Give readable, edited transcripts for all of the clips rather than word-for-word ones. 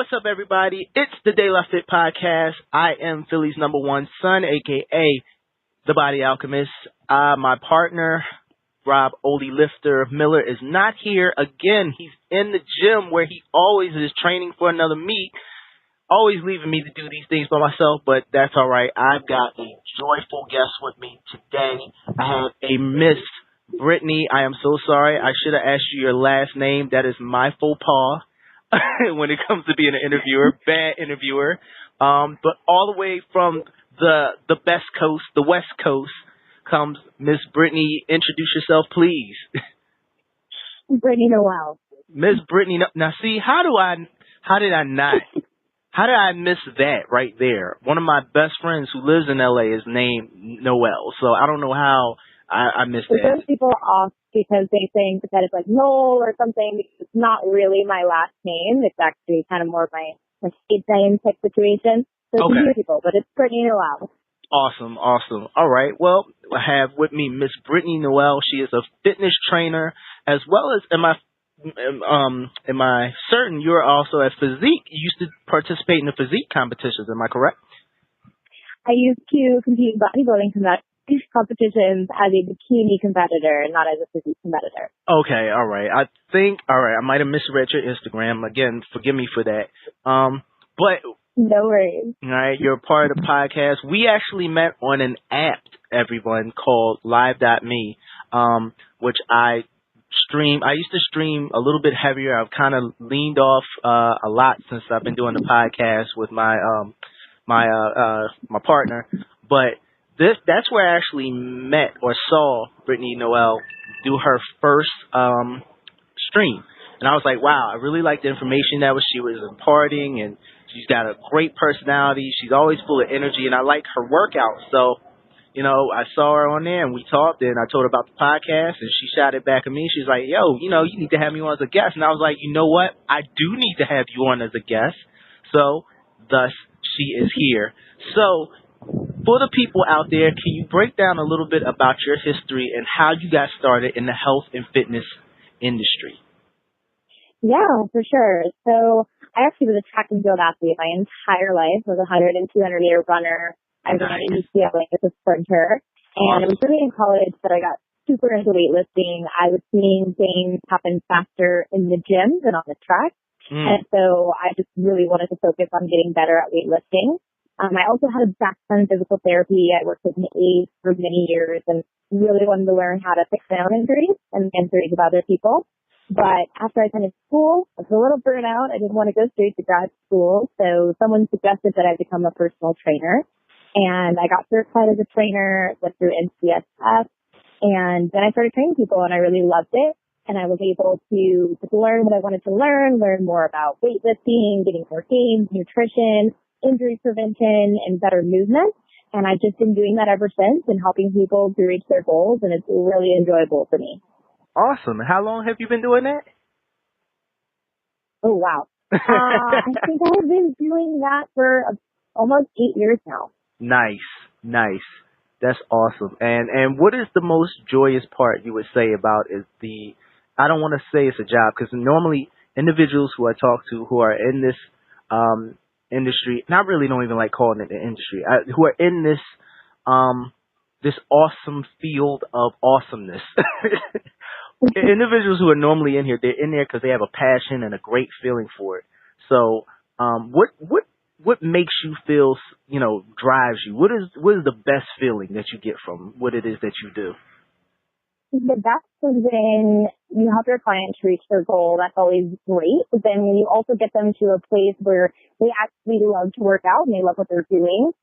What's up, everybody? It's the De La Fit Podcast. I am Philly's number one son, a.k.a. The Body Alchemist. My partner, Rob Miller, is not here again. He's in the gym where he always is training for another meet, always leaving me to do these things by myself, but that's all right. I've got a joyful guest with me today. I have a Miss Brittany. I am so sorry. I should have asked you your last name. That is my faux pas. When it comes to being an interviewer, bad interviewer. But all the way from the best coast, the West Coast, comes Miss Brittany. Introduce yourself, please. Brittany Noel. Miss Brittany. Now, see, how did I miss that right there? One of my best friends who lives in LA is named Noel, so I don't know how I missed that. Those people off because they think that it's like Noel or something. It's not really my last name. It's actually kind of more of my stage name type situation. So it's okay. People, but it's Brittany Noel. Awesome. All right. Well, I have with me Miss Brittany Noel. She is a fitness trainer, as well as am I certain you're also a physique? You used to participate in the physique competitions. Am I correct? I used to compete in bodybuilding competitions as a bikini competitor, not as a physique competitor. Okay, all right. I might have misread your Instagram. Again, forgive me for that. But no worries. All right, you're a part of the podcast. We actually met on an app, everyone, called Live.me, which I stream. I used to stream a little bit heavier. I've kind of leaned off a lot since I've been doing the podcast with my partner, but that's where I actually met or saw Brittany Noel do her first stream. And I was like, wow, I really like the information that she was imparting, and she's got a great personality. She's always full of energy, and I like her workout. So, I saw her on there, and we talked, and I told her about the podcast, and she shouted back at me. She's like, yo, you need to have me on as a guest. And I was like, you know what? I do need to have you on as a guest. So, thus, she is here. So, for the people out there, can you break down a little bit about your history and how you got started in the health and fitness industry? Yeah, for sure. So I actually was a track and field athlete my entire life. I was a 100 and 200 meter runner. I ran at UCLA as a sprinter. And it was really in college that I got super into weightlifting. I was seeing things happen faster in the gym than on the track. And so I just really wanted to focus on getting better at weightlifting. I also had a background in physical therapy. I worked with an aide for many years and really wanted to learn how to fix my own injuries and the injuries of other people. But after I finished school, I was a little burnt out. I didn't want to go straight to grad school. So someone suggested that I become a personal trainer. And I got certified as a trainer, went through NCSF, and then I started training people, and I really loved it. And I was able to just learn what I wanted to learn more about weightlifting, getting more gains, nutrition, injury prevention, and better movement. And I've just been doing that ever since and helping people to reach their goals, and it's really enjoyable for me. Awesome. How long have you been doing that? Oh, wow. I think I've been doing that for almost 8 years now. Nice. That's awesome. And what is the most joyous part you would say about is I don't want to say it's a job, because normally individuals who I talk to who are in this industry, and I really don't even like calling it the industry, who are in this awesome field of awesomeness. Individuals who are normally in here, they're in there because they have a passion and a great feeling for it. So, what makes you feel, drives you? What is the best feeling that you get from what it is that you do? The best is when you help your client to reach their goal. That's always great. But then when you also get them to a place where they actually love to work out and they love what they're doing,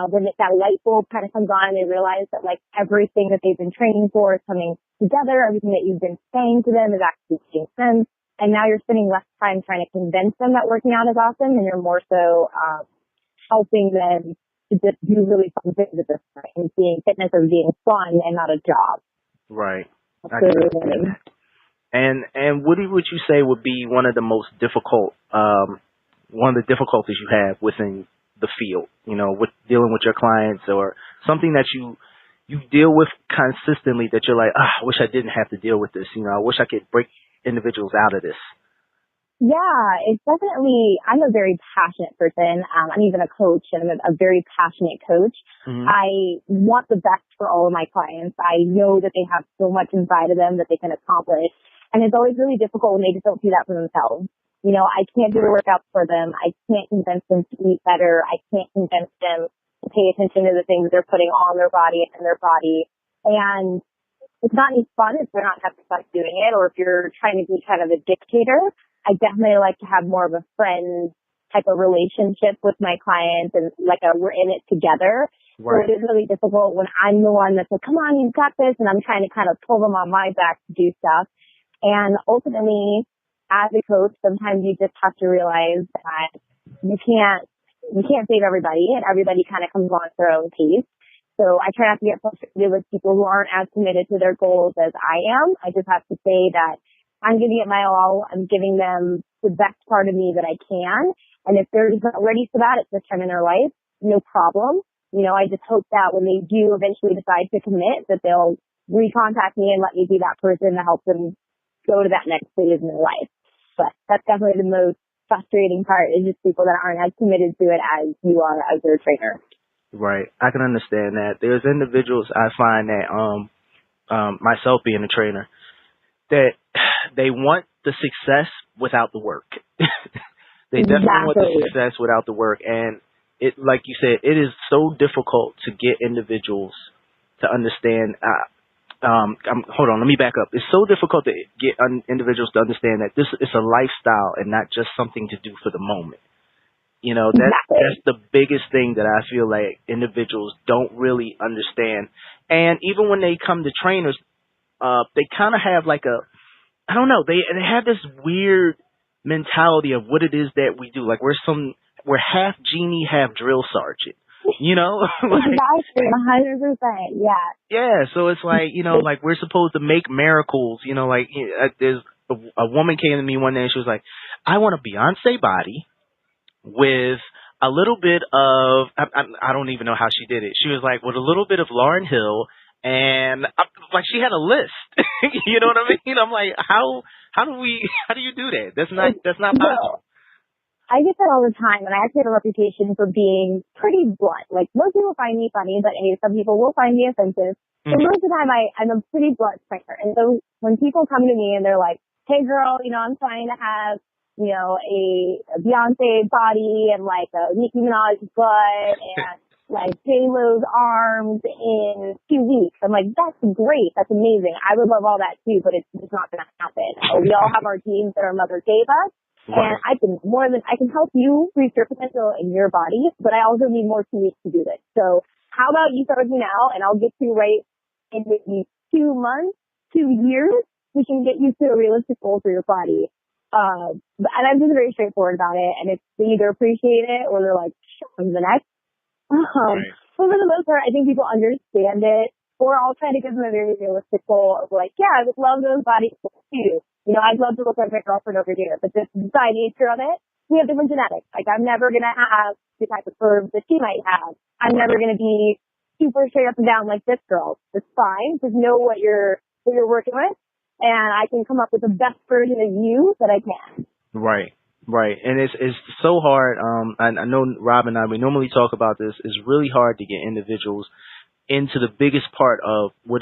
when that light bulb kind of comes on and they realize that everything that they've been training for is coming together, everything that you've been saying to them is actually making sense. And now you're spending less time trying to convince them that working out is awesome, and you're more so helping them to just do really fun things at this point and seeing fitness as being fun and not a job. Right. Absolutely. And what would you say would be one of the most difficult, one of the difficulties you have within the field, with dealing with your clients, or something that you deal with consistently that you're like, I wish I didn't have to deal with this. I wish I could break individuals out of this. Yeah, it's definitely, I'm a very passionate person. I'm even a coach, and I'm a very passionate coach. Mm-hmm. I want the best for all of my clients. I know that they have so much inside of them that they can accomplish. And it's always really difficult when they just don't see that for themselves. You know, I can't do the workouts for them. I can't convince them to eat better. I can't convince them to pay attention to the things they're putting on their body and their body. And it's not any fun if they're not having fun doing it, or if you're trying to be kind of a dictator. I definitely like to have more of a friend type of relationship with my clients, and like we're in it together. Right. So it is really difficult when I'm the one that's like, come on, you've got this, and I'm trying to kind of pull them on my back to do stuff. And ultimately, as a coach, sometimes you just have to realize that you can't save everybody, and everybody kind of comes on at their own pace. So I try not to get frustrated with people who aren't as committed to their goals as I am. I just have to say that I'm giving it my all. I'm giving them the best part of me that I can. And if they're just not ready for that at this time in their life, no problem. You know, I just hope that when they do eventually decide to commit, that they'll recontact me and let me be that person to help them go to that next phase in their life. But that's definitely the most frustrating part, is just people that aren't as committed to it as you are as their trainer. Right. I can understand that. There's individuals I find that, myself being a trainer, that they want the success without the work. They definitely want the success without the work. And it, like you said, it is so difficult to get individuals to understand. Hold on, let me back up. It's so difficult to get individuals to understand that this is a lifestyle and not just something to do for the moment. You know, that's the biggest thing that I feel like individuals don't really understand. And even when they come to trainers, they kind of have like I don't know, they have this weird mentality of what it is that we do. Like we're half genie, half drill sergeant, you know? Like, exactly, 100%, yeah. Yeah, so it's like, you know, like we're supposed to make miracles, you know, like there's a woman came to me one day and she was like, I want a Beyonce body with a little bit of, I don't even know how she did it. She was like, with a little bit of Lauryn Hill, and like she had a list. You know what I mean? I'm like, how do you do that? That's not possible. I get that all the time, and I actually have a reputation for being pretty blunt. Like, most people find me funny, but some people will find me offensive. So most of the time, I'm a pretty blunt trainer. And so when people come to me and they're like, hey girl, you know, I'm trying to have, you know, a Beyonce body and like a Nicki Minaj butt and like J-Lo's arms in 2 weeks. I'm like, that's great. That's amazing. I would love all that too, but it's just not going to happen. We all have our genes that our mother gave us. And I can help you reach your potential in your body, but I also need more 2 weeks to do this. So how about you start with me now, and I'll get you right in maybe 2 months, 2 years. We can get you to a realistic goal for your body. And I'm just very straightforward about it, and it's they either appreciate it or they're like, on the next. But for the most part, I think people understand it, or I'll try to give them a very realistic goal of like, yeah, I would love those body goals too. You know, I'd love to look like my girlfriend over here, but just by nature of it, we have different genetics. Like, I'm never going to have the type of curves that she might have. I'm never going to be super straight up and down like this girl. It's fine. Just know what you're working with, and I can come up with the best version of you that I can. Right. And it's so hard. I know Rob and I, we normally talk about this. It's really hard to get individuals into the biggest part of what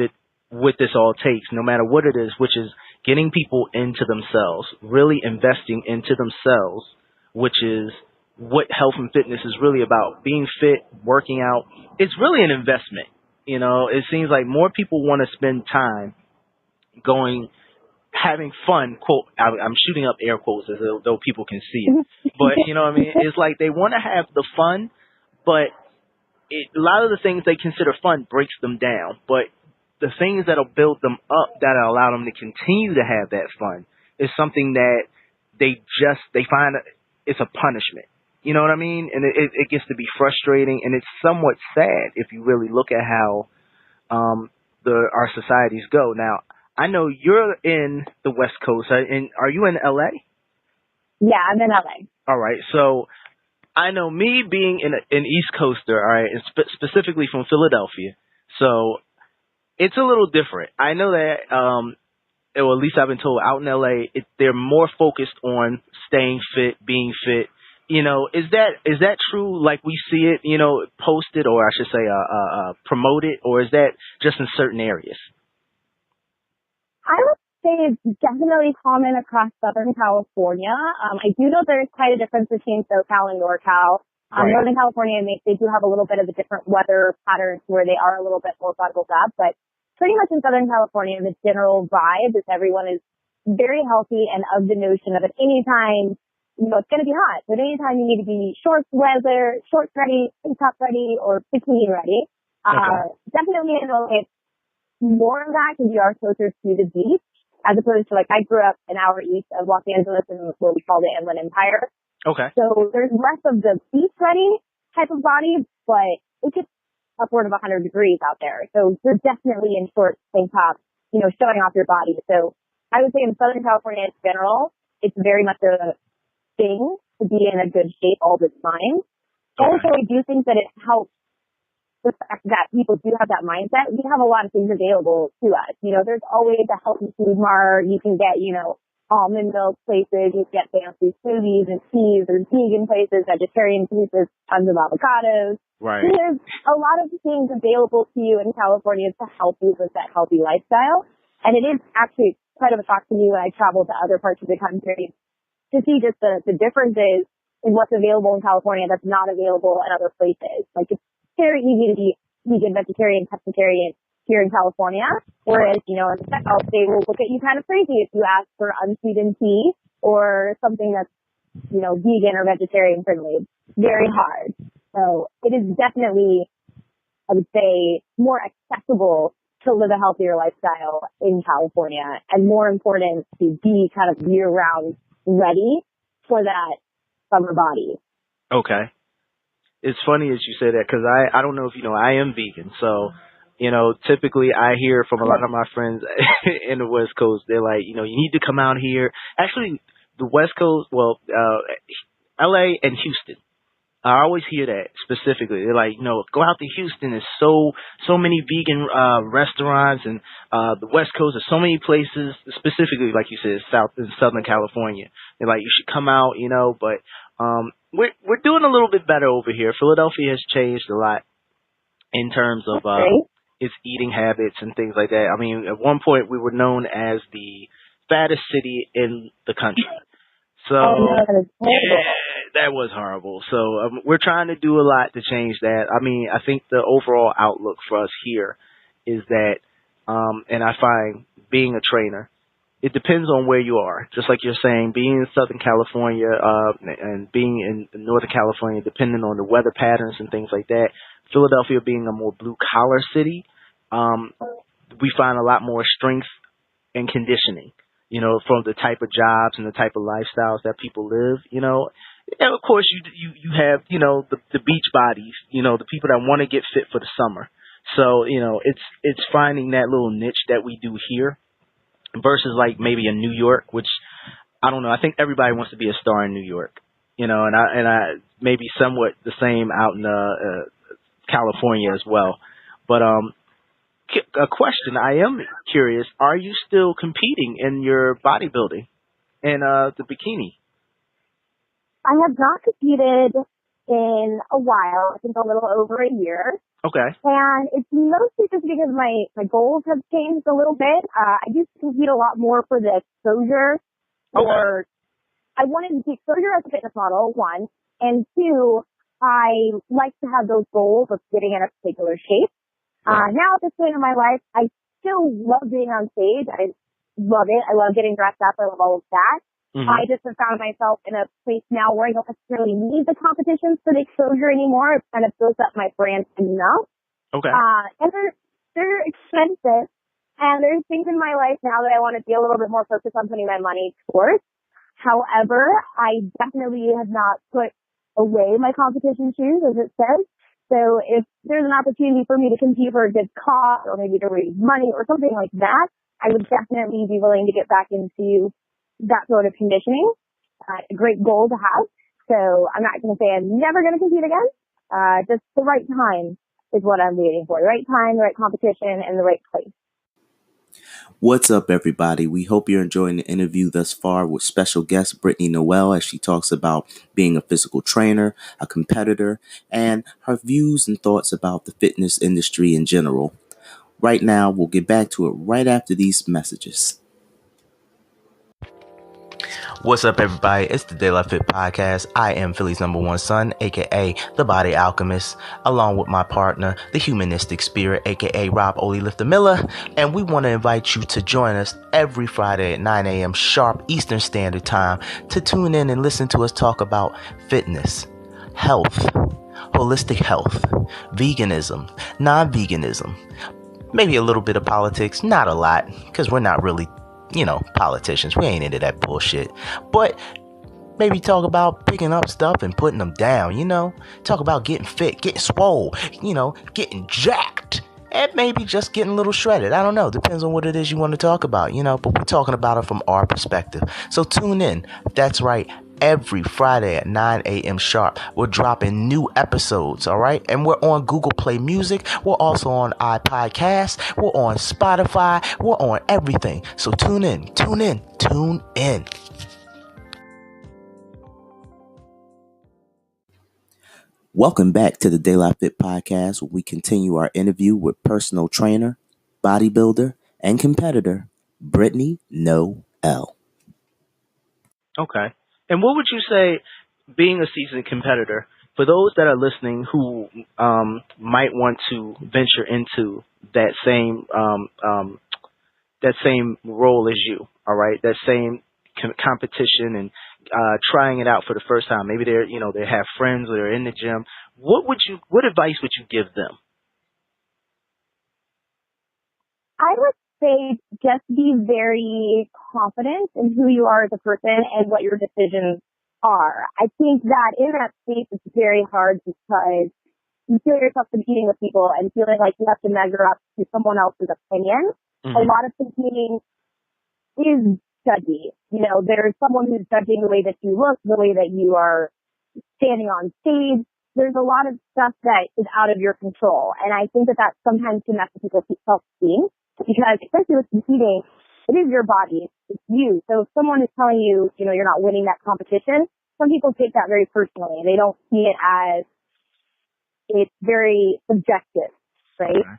this all takes, no matter what it is, which is getting people into themselves, really investing into themselves, which is what health and fitness is really about. Being fit, working out, it's really an investment. You know, it seems like more people want to spend time having fun, quote, I'm shooting up air quotes as though people can see it. But, you know what I mean? It's like they want to have the fun, but a lot of the things they consider fun breaks them down. But the things that'll build them up, that'll allow them to continue to have that fun, is something that they find it's a punishment. You know what I mean? And it gets to be frustrating, and it's somewhat sad if you really look at how our societies go. Now, I know you're in the West Coast, and are you in LA? Yeah, I'm in LA. All right, so I know me being an East Coaster, all right, and specifically from Philadelphia, so it's a little different. I know that or at least I've been told, out in LA, they're more focused on staying fit, being fit. Is that true? Like we see it, posted, or I should say, promoted, or is that just in certain areas? I would say it's definitely common across Southern California. I do know there's quite a difference between SoCal and NorCal. Right. Northern California, they do have a little bit of a different weather patterns where they are a little bit more bundled up, but pretty much in Southern California, the general vibe is everyone is very healthy and of the notion of at any time, it's going to be hot. So at any time you need to be shorts ready, tank top ready, or bikini ready. Okay. Definitely in LA, it's more of that because you are closer to the beach, as opposed to I grew up an hour east of Los Angeles in what we call the Inland Empire. Okay. So there's less of the beach ready type of body, but it gets upward of 100 degrees out there. So you're definitely in shorts, tank tops, showing off your body. So I would say in Southern California in general, it's very much a thing to be in a good shape all the time. Okay. Also, I do think that it helps the fact that people do have that mindset. We have a lot of things available to us. There's always a healthy food mart. You can get, almond milk places. You can get fancy smoothies and teas. There's vegan places, vegetarian places, tons of avocados. Right. So there's a lot of things available to you in California to help you with that healthy lifestyle. And it is actually quite of a shock to me when I travel to other parts of the country to see just the differences in what's available in California that's not available in other places. It's very easy to be vegan, vegetarian, pescatarian here in California, whereas, in the South, they will look at you kind of crazy if you ask for unsweetened tea or something that's, vegan or vegetarian friendly. Very hard. So it is definitely, I would say, more accessible to live a healthier lifestyle in California, and more important to be kind of year-round ready for that summer body. Okay. It's funny as you say that because I don't know if I am vegan. So, typically I hear from a lot of my friends in the West Coast, they're like, you need to come out here. Actually, the West Coast, LA and Houston. I always hear that specifically. They're like, go out to Houston. There's so many vegan restaurants, and the West Coast. There's so many places, specifically, like you said, Southern California. They're like, you should come out, But we're doing a little bit better over here. Philadelphia has changed a lot in terms of its eating habits and things like that. I mean, at one point we were known as the fattest city in the country. So that was horrible. So we're trying to do a lot to change that. I mean, I think the overall outlook for us here is that, and I find being a trainer, it depends on where you are. Just like you're saying, being in Southern California and being in Northern California, depending on the weather patterns and things like that. Philadelphia being a more blue-collar city, we find a lot more strength and conditioning, from the type of jobs and the type of lifestyles that people live, And of course, you have, the beach bodies, the people that want to get fit for the summer. So, it's finding that little niche that we do here versus like maybe in New York, which I don't know. I think everybody wants to be a star in New York, and I maybe somewhat the same out in California as well. But a question, I am curious, are you still competing in your bodybuilding and the bikini? I have not competed in a while. I think a little over a year. Okay. And it's mostly just because my goals have changed a little bit. I used to compete a lot more for the exposure. Or I wanted to see exposure as a fitness model, one. And two, I like to have those goals of getting in a particular shape. Now at this point in my life, I still love being on stage. I love it. I love getting dressed up. I love all of that. Mm-hmm. I just have found myself in a place now where I don't necessarily need the competitions for the exposure anymore. It kind of built up my brand enough. Okay. And they're expensive. And there's things in my life now that I want to be a little bit more focused on putting my money towards. However, I definitely have not put away my competition shoes, as it says. So if there's an opportunity for me to compete for a good cause or maybe to raise money or something like that, I would definitely be willing to get back into that sort of conditioning. A great goal to have. So I'm not going to say I'm never going to compete again. Just the right time is what I'm waiting for. The right time, the right competition, and the right place. What's up, everybody? We hope you're enjoying the interview thus far with special guest Brittany Noel as she talks about being a physical trainer, a competitor, and her views and thoughts about the fitness industry in general. Right now, we'll get back to it right after these messages. What's up, everybody? It's the Day Life Fit Podcast. I am Philly's number one son, aka the Body Alchemist, along with my partner, the Humanistic Spirit, aka Rob Miller. And we want to invite you to join us every Friday at 9 a.m. sharp Eastern Standard Time to tune in and listen to us talk about fitness, health, holistic health, veganism, non-veganism, maybe a little bit of politics, not a lot, because we're not really politicians. We ain't into that bullshit. But maybe talk about picking up stuff and putting them down, Talk about getting fit, getting swole, getting jacked. And maybe just getting a little shredded. I don't know. Depends on what it is you want to talk about, But we're talking about it from our perspective. So tune in. That's right. Every Friday at 9 a.m. sharp, we're dropping new episodes, all right? And we're on Google Play Music. We're also on iPodcast. We're on Spotify. We're on everything. So tune in. Welcome back to the Day Life Fit Podcast, where we continue our interview with personal trainer, bodybuilder, and competitor, Brittany Noel. Okay. And what would you say, being a seasoned competitor, for those that are listening who might want to venture into that same role as you, all right, that same competition and trying it out for the first time. Maybe they have friends or they're in the gym. What advice would you give them? I would say just be very confident in who you are as a person and what your decisions are. I think that in that space it's very hard because you feel yourself competing with people and feeling like you have to measure up to someone else's opinion. Mm-hmm. A lot of competing is judgy. There's someone who's judging the way that you look, the way that you are standing on stage. There's a lot of stuff that is out of your control. And I think that sometimes can mess with people's self-esteem because, especially with competing, it is your body. It's you. So if someone is telling you, you're not winning that competition, some people take that very personally. They don't see it as it's very subjective, right? Okay.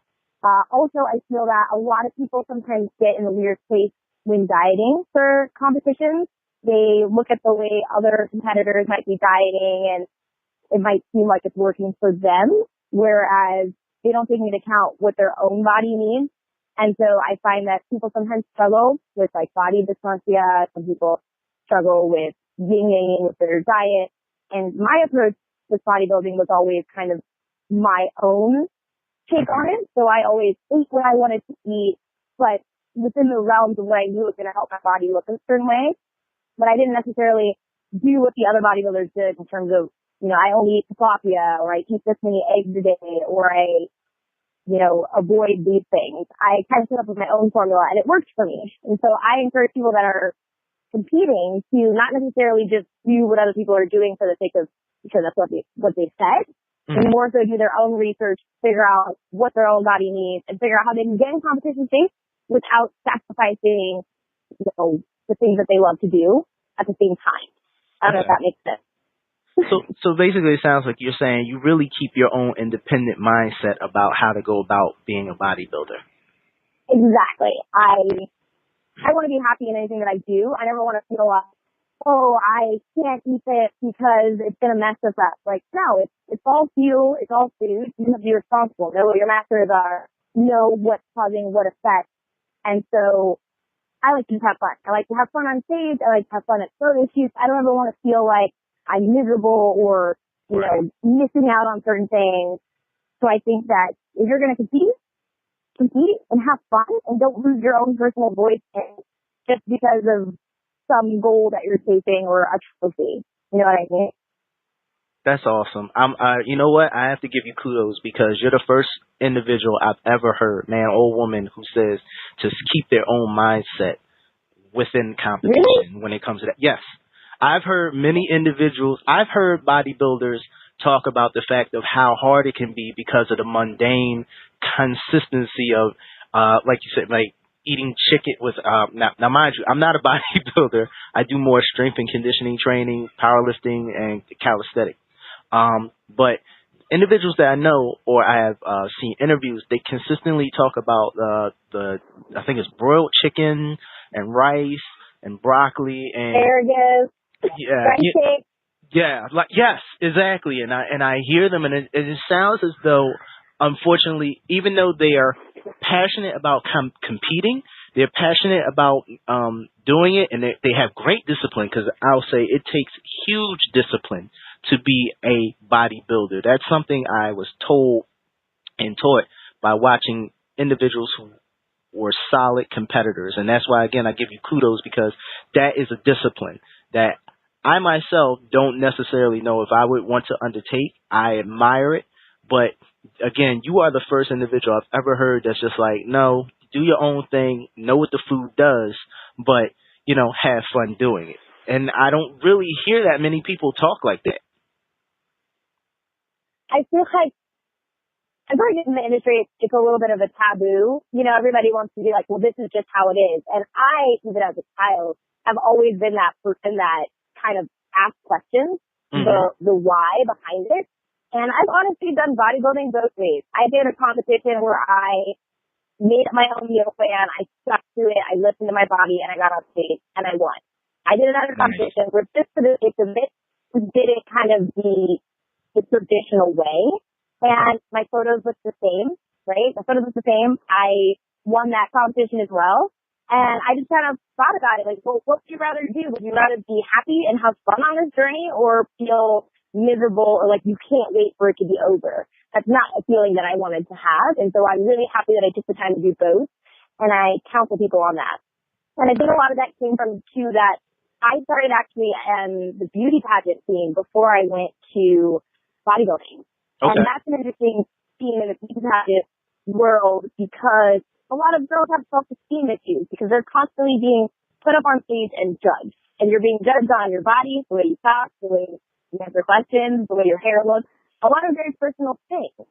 Also, I feel that a lot of people sometimes get in a weird place when dieting for competitions. They look at the way other competitors might be dieting and it might seem like it's working for them, whereas they don't take into account what their own body needs. And so I find that people sometimes struggle with body dysmorphia. Some people struggle with yin-yang with their diet. And my approach with bodybuilding was always kind of my own take on it. So I always ate what I wanted to eat, but within the realms of what I knew was going to help my body look a certain way. But I didn't necessarily do what the other bodybuilders did in terms of, I only eat tilapia, or I eat this many eggs a day, or I, avoid these things. I kind of came up with my own formula and it worked for me. And so I encourage people that are competing to not necessarily just do what other people are doing for the sake of, because that's what they said, and more so do their own research, figure out what their own body needs, and figure out how they can get in competition shape without sacrificing, the things that they love to do at the same time. I don't know if that makes sense. So basically it sounds like you're saying you really keep your own independent mindset about how to go about being a bodybuilder. Exactly. I want to be happy in anything that I do. I never want to feel like, I can't eat it because it's going to mess us up. No, it's all fuel. It's all food. You have to be responsible. Know what your masters are. Know what's causing what effect. And so I like to have fun. I like to have fun on stage. I like to have fun at photo shoots. I don't ever want to feel like I'm miserable or, missing out on certain things. So I think that if you're going to compete and have fun and don't lose your own personal voice just because of some goal that you're chasing or a trophy. You know what I mean? That's awesome. You know what? I have to give you kudos because you're the first individual I've ever heard, man or woman, who says to keep their own mindset within competition when it comes to that. Yes. I've heard many individuals, I've heard bodybuilders talk about the fact of how hard it can be because of the mundane consistency of, like you said, eating chicken with now mind you, I'm not a bodybuilder. I do more strength and conditioning training, powerlifting, and calisthenics. But individuals that I know or I have seen interviews, they consistently talk about the I think it's broiled chicken and rice and broccoli and asparagus, yeah, yeah, like yes, exactly. And I hear them, and it sounds as though, unfortunately, even though they are passionate about competing, they're passionate about doing it, and they have great discipline. Because I'll say it takes huge discipline to be a bodybuilder. That's something I was told and taught by watching individuals who were solid competitors, and that's why again I give you kudos because that is a discipline that I myself don't necessarily know if I would want to undertake. I admire it, but again, you are the first individual I've ever heard that's just like, no, do your own thing, know what the food does, but, have fun doing it. And I don't really hear that many people talk like that. I feel like I feel like in the industry, it's a little bit of a taboo. Everybody wants to be like, well, this is just how it is. And I, even as a child, have always been that person that kind of ask questions, the why behind it. And I've honestly done bodybuilding both ways. I did a competition where I made up my own meal plan. I stuck to it. I listened to my body and I got on stage and I won. I did another competition where just for the sake of it, we did it kind of the traditional way. And my photos looked the same, right? The photos looked the same. I won that competition as well. And I just kind of thought about it, like, well, what would you rather do? Would you rather be happy and have fun on this journey or feel miserable or like you can't wait for it to be over? That's not a feeling that I wanted to have. And so I'm really happy that I took the time to do both. And I counsel people on that. And I think a lot of that came from, too, that I started actually in the beauty pageant scene before I went to bodybuilding. Okay. And that's an interesting scene in the beauty pageant world because a lot of girls have self-esteem issues because they're constantly being put up on stage and judged. And you're being judged on your body, the way you talk, the way you answer questions, the way your hair looks, a lot of very personal things.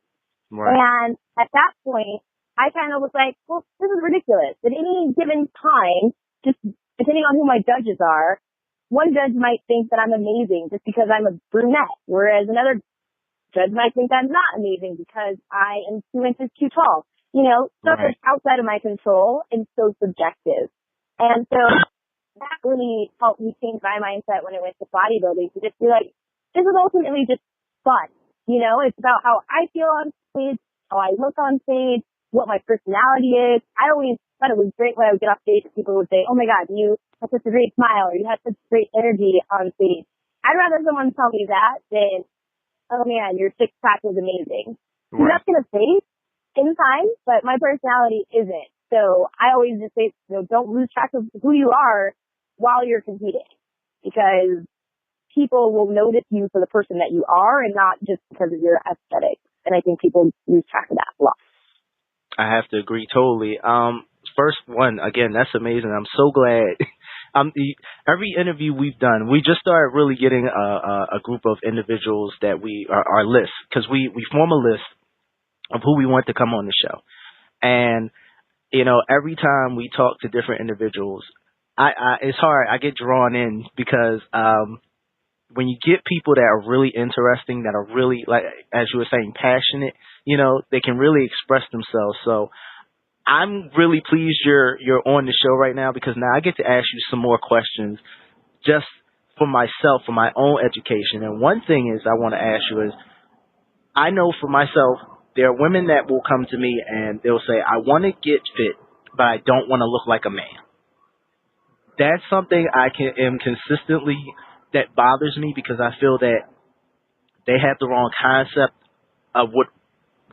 Right. And at that point, I kind of was like, well, this is ridiculous. At any given time, just depending on who my judges are, one judge might think that I'm amazing just because I'm a brunette, whereas another judge might think I'm not amazing because I am 2 inches too tall. Stuff that's outside of my control and so subjective. And so that really helped me change my mindset when it went to bodybuilding to just be like, this is ultimately just fun. It's about how I feel on stage, how I look on stage, what my personality is. I always thought it was great when I would get off stage and people would say, oh my God, you have such a great smile or you have such great energy on stage. I'd rather someone tell me that than, oh man, your six pack was amazing. Right. That's going to fade in time, but my personality isn't. So I always just say, don't lose track of who you are while you're competing because people will notice you for the person that you are and not just because of your aesthetic. And I think people lose track of that a lot. I have to agree totally. First one, again, that's amazing. I'm so glad. Every interview we've done, we just started really getting a group of individuals that our list, because we form a list of who we want to come on the show. And, every time we talk to different individuals, it's hard. I get drawn in because when you get people that are really interesting, that are really, like, as you were saying, passionate, they can really express themselves. So I'm really pleased you're on the show right now because now I get to ask you some more questions just for myself, for my own education. And one thing is I want to ask you is, I know for myself, there are women that will come to me and they'll say, I want to get fit, but I don't want to look like a man. That's something am consistently, that bothers me because I feel that they have the wrong concept of what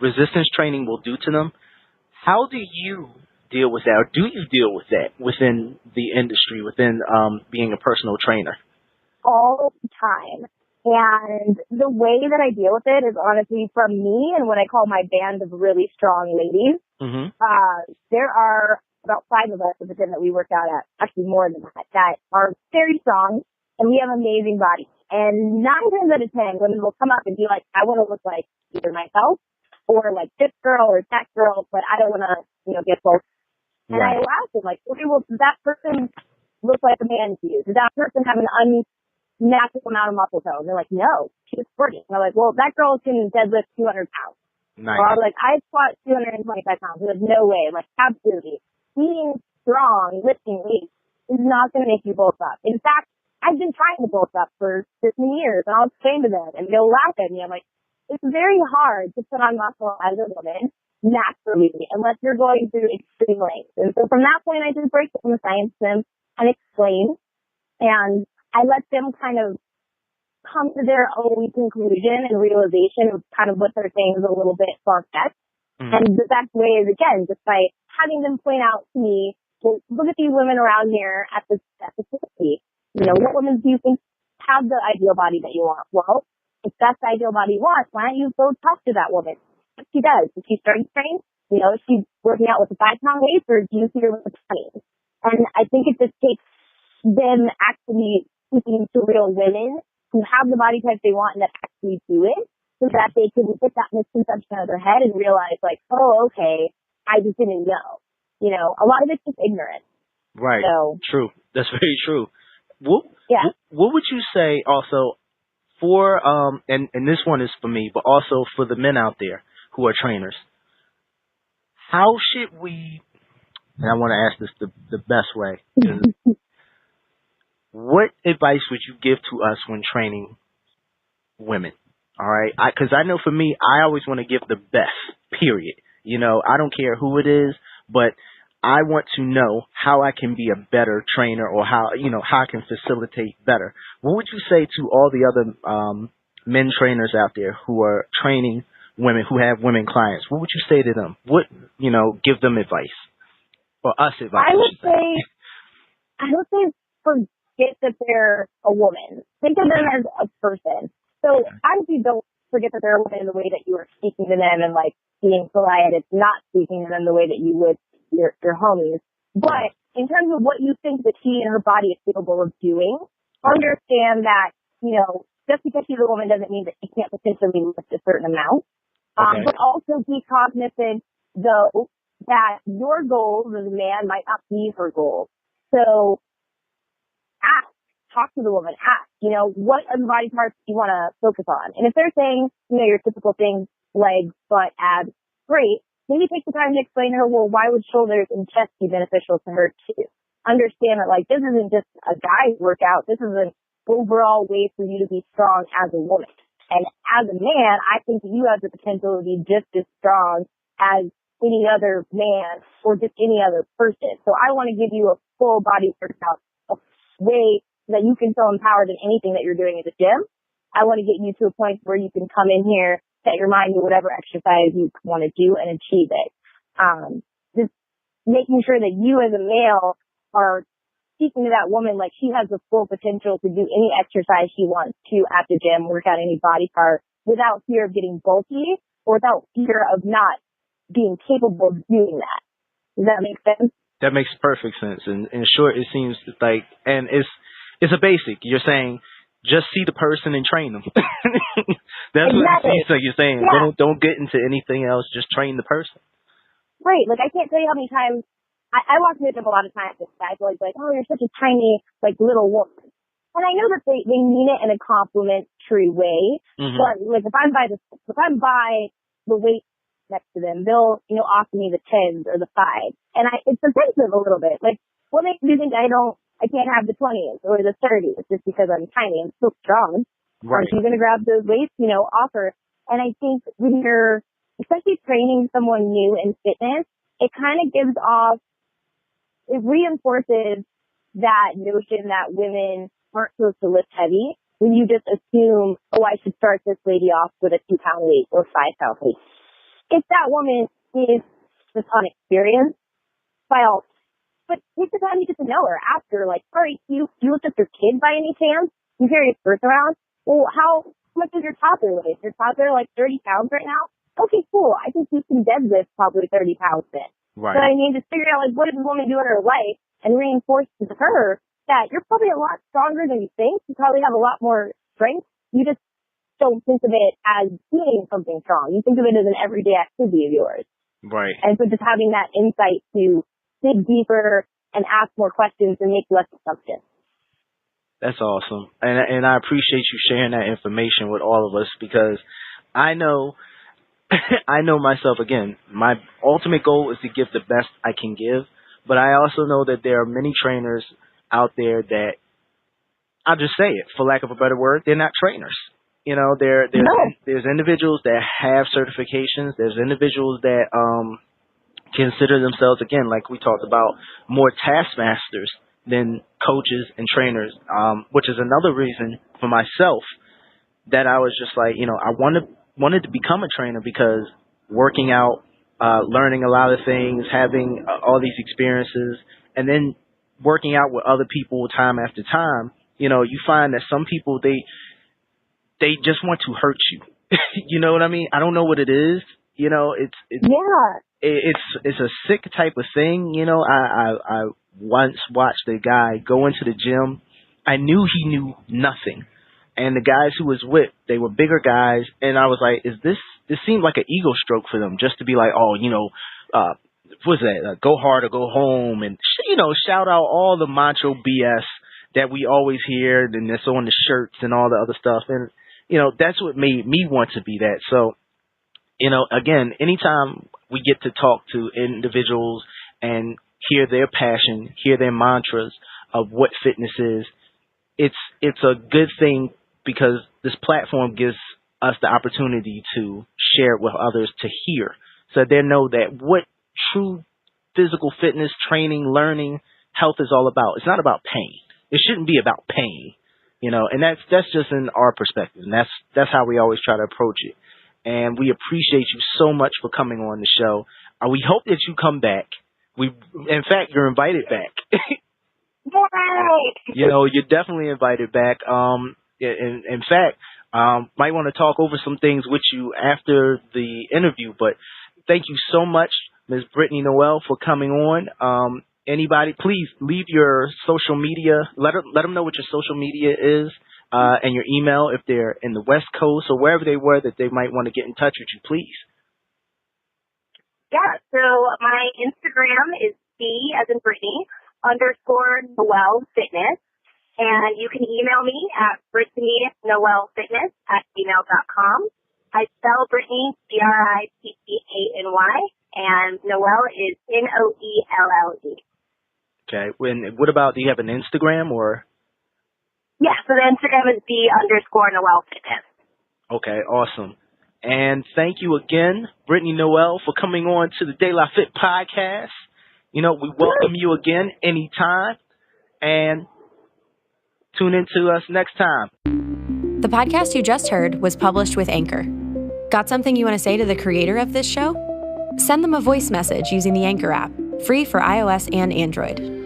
resistance training will do to them. How do you deal with that, or do you deal with that within the industry, within being a personal trainer? All the time. And the way that I deal with it is honestly from me and what I call my band of really strong ladies. Mm-hmm. There are about 5 of us at the gym that we work out at, actually more than that are very strong, and we have amazing bodies. And 9 times out of 10, women will come up and be like, I want to look like either myself or like this girl or that girl, but I don't want to, get close And I asked him, like, okay, well, does that person look like a man to you? Does that person have an unnatural amount of muscle tone? They're like, no, she's sporty. And I'm like, well, that girl can deadlift 200 pounds. Nice. Or I was like, I squat 225 pounds. There's no way. I'm like, absolutely. Being strong, lifting weights is not going to make you bulk up. In fact, I've been trying to bulk up for 15 years, and I'll explain to them, and they'll laugh at me. I'm like, it's very hard to put on muscle as a woman naturally, unless you're going through extreme lengths. And so from that point, I just break down the science to them and explain, and I let them kind of come to their own conclusion and realization of kind of what they're saying is a little bit far-fetched. And the best way is, again, just by having them point out to me, well, look at these women around here at the facility. You know, what women do you think have the ideal body that you want? Well, if that's the ideal body you want, why don't you go talk to that woman? What she does. Is she strength trained? You know, is she working out with a 5-pound weight, or do you see her with a 20? And I think it just takes them actually speaking to real women who have the body type they want and that actually do it, so that they can get that misconception out of their head and realize, like, oh, okay, I just didn't know. You know, a lot of it's just ignorance. Right. So, true. That's very true. What would you say also for, and this one is for me, but also for the men out there who are trainers, how should we, and I want to ask this the best way, 'cause what advice would you give to us when training women? All right. Because I know for me, I always want to give the best, period. You know, I don't care who it is, but I want to know how I can be a better trainer, or how I can facilitate better. What would you say to all the other men trainers out there who are training women, who have women clients? What would you say to them? Give them advice, or us advice? I would say forget that they're a woman. Think of them as a person. So obviously don't forget that they're a woman in the way that you are speaking to them and like being polite. It's not speaking to them the way that you would your homies. But in terms of what you think that she and her body is capable of doing, understand that, you know, just because she's a woman doesn't mean that she can't potentially lift a certain amount. But also be cognizant, though, that your goals as a man might not be her goals. So talk to the woman, ask, you know, what are the body parts you want to focus on? And if they're saying, you know, your typical things, legs, butt, abs, great, maybe take the time to explain to her, well, why would shoulders and chest be beneficial to her too? Understand that, like, this isn't just a guy's workout. This is an overall way for you to be strong as a woman. And as a man, I think that you have the potential to be just as strong as any other man or just any other person. So I want to give you a full body workout, a way that you can feel empowered in anything that you're doing at the gym. I want to get you to a point where you can come in here, set your mind to whatever exercise you want to do and achieve it. Just making sure that you as a male are speaking to that woman like she has the full potential to do any exercise she wants to at the gym, work out any body part without fear of getting bulky or without fear of not being capable of doing that. Does that make sense? That makes perfect sense. And in short, it seems like, and it's a basic. You're saying just see the person and train them. That's exactly what it seems like you're saying. Yeah. Don't get into anything else. Just train the person. Right. Like, I can't tell you how many times I walk into the gym a lot of times. Guys are like, oh, you're such a tiny, like, little woman. And I know that they mean it in a complimentary way. Mm-hmm. But like, if I'm by the weight next to them, they'll, you know, offer me the 10s or the 5s. And it's offensive a little bit. Like, what makes you think I can't have the 20s or the 30s just because I'm tiny? I'm still strong. Right. Are you going to grab those weights? You know, offer. And I think when you're, especially training someone new in fitness, it kind of it reinforces that notion that women aren't supposed to lift heavy when you just assume, oh, I should start this lady off with a 2-pound weight or 5-pound weight. If that woman is just unexperienced, by all, but take the time to get to know her. Ask her, like, all right, do you lift up your kid by any chance? You carry your purse around? Well, how much is your toddler weigh? Is your toddler like 30 pounds right now? Okay, cool. I think you can deadlift probably 30 pounds then. Right. But I mean, just figure out, like, what does a woman do in her life and reinforce to her that you're probably a lot stronger than you think. You probably have a lot more strength. You just don't think of it as doing something strong. You think of it as an everyday activity of yours. Right. And so just having that insight to dig deeper and ask more questions and make less assumptions. That's awesome. And I appreciate you sharing that information with all of us, because I know I know myself. Again, my ultimate goal is to give the best I can give, but I also know that there are many trainers out there that, I'll just say it, for lack of a better word, they're not trainers. You know, there's individuals that have certifications. There's individuals that consider themselves, again, like we talked about, more taskmasters than coaches and trainers, which is another reason for myself that I was just like, I wanted to become a trainer, because working out, learning a lot of things, having all these experiences, and then working out with other people time after time, you find that some people, they just want to hurt you. You know what I mean? I don't know what it is. It's a sick type of thing. I once watched a guy go into the gym. I knew he knew nothing. And the guys who was with, they were bigger guys. And I was like, this seemed like an ego stroke for them, just to be like, what's that? Go hard or go home. And, shout out all the macho BS that we always hear, and that's on the shirts and all the other stuff. And, that's what made me want to be that. So, again, anytime we get to talk to individuals and hear their passion, hear their mantras of what fitness is, it's a good thing, because this platform gives us the opportunity to share it with others to hear, so they know that what true physical fitness, training, learning, health is all about. It's not about pain. It shouldn't be about pain, and that's just in our perspective, and that's how we always try to approach it. And we appreciate you so much for coming on the show. We hope that you come back. In fact, you're invited back. You're definitely invited back. In fact, might want to talk over some things with you after the interview. But thank you so much, Ms. Brittany Noel, for coming on. Anybody, please leave your social media. Let them know what your social media is, and your email if they're in the West Coast or wherever they were, that they might want to get in touch with you, please. Yeah, so my Instagram is B as in Brittany _Noel Fitness. And you can email me at BrittanyNoelFitness@gmail.com. I spell Brittany Brittany, and Noel is Noelle. Okay. What about, do you have an Instagram or? Yeah, so the Instagram is B _Noel Fitness. Okay, awesome. And thank you again, Brittany Noel, for coming on to the De La Fit podcast. We welcome you again anytime, and tune in to us next time. The podcast you just heard was published with Anchor. Got something you want to say to the creator of this show? Send them a voice message using the Anchor app, free for iOS and Android.